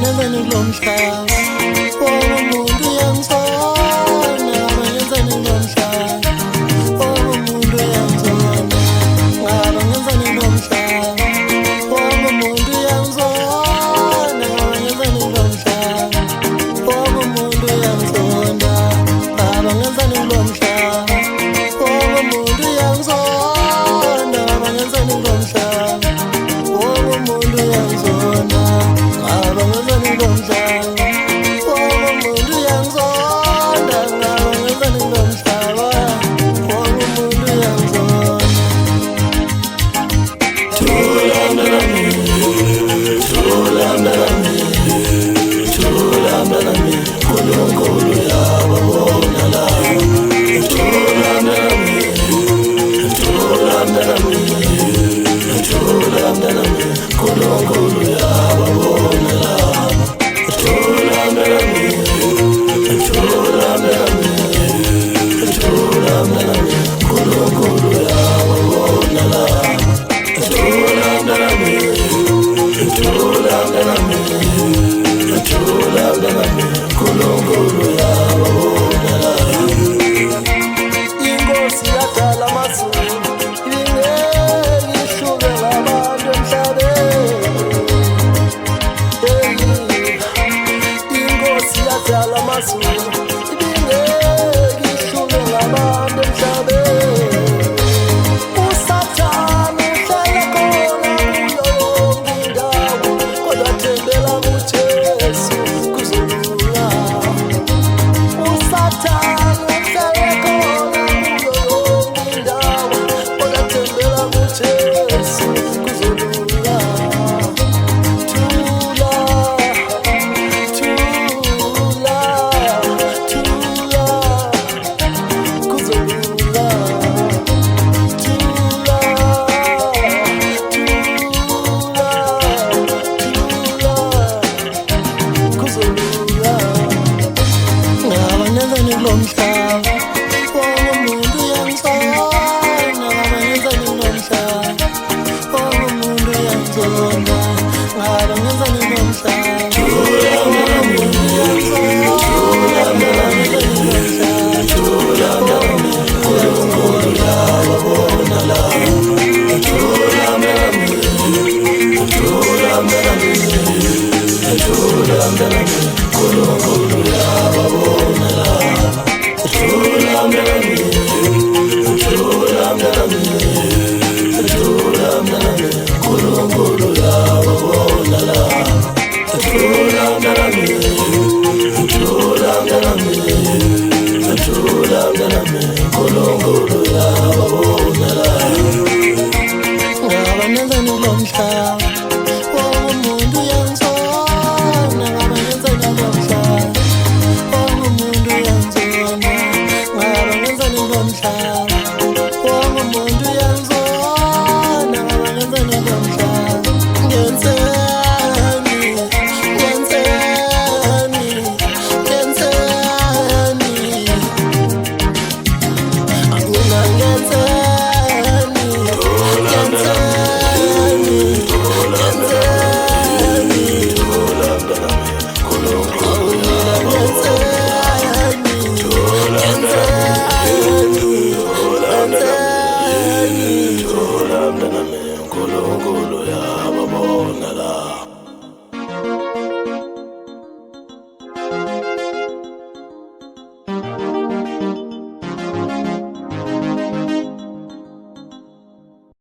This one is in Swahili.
nenzeni kulo mhlaba wonke umuntu uyangizona ngaba ngenzeni kulo mhlaba wonke umuntu uyangizona ngaba ngenzeni kulo mhlaba wonke umuntu uyangizona ngaba ngenzeni kulo mhlaba wonke umuntu uyangizona ngaba ngenzeni kulo mhlaba wonke umuntu uyangizona ngaba ngenzeni kulo mhlaba wonke umuntu uyangizona ngaba ngenzeni kulo mhlaba wonke umuntu uyangizona ngaba ngenzeni kulo mhlaba wonke umuntu uyangizona. Thula mntanami, thula mntanami, thula mntanami, uNkulunkulu uyababona la. Thula mntanami, thula mntanami, thula mntanami, uNkulunkulu uyababona la. Thula mntanami, thula mntanami, thula mntanami, uNkulunkulu uyababona la. Thula mntanami, thula mntanami, thula mntanami, uNkulunkulu uyababona la. Inkosi yadala amazulu ibingeke ihluke ngabantu emhlabeni. Inkosi yadala amazulu ibingeke ihluke ngabantu emhlabeni. Usathane uhlala khona kuyo yonke indawo, kodwa thembela kuJesu kuzolunga. Usathane uhlala khona kuyo yonke indawo, kodwa thembela kuJesu kuzolunga. Thula, thula, thula, kuzolunga. Thula, thula, thula, kuzolunga. Ngaba nenzeni kulo mhlaba wonke umuntu uyangizona ngaba ngenzeni kulo mhlaba wonke umuntu uyangizona ngaba ngenzeni kulo mhlaba wonke umuntu uyangizona ngaba ngenzeni kulo mhlaba thula mntanami uNkulunkulu uyababona la. Thula mntanami, thula mntanami, thula mntanami, uNkulunkulu uyababona la. Thula mntanami, thula mntanami, thula mntanami, uNkulunkulu uyababona la. Thula mntanami, thula mntanami, thula mntanami, uNkulunkulu uyababona la. Ngaba nenzeni kulo mhlaba wonke umuntu uyangizona ngaba ngenzeni kulo mhlaba wonke umuntu uyangizona ngaba ngenzeni kulo mhlaba wonke umuntu uyangizona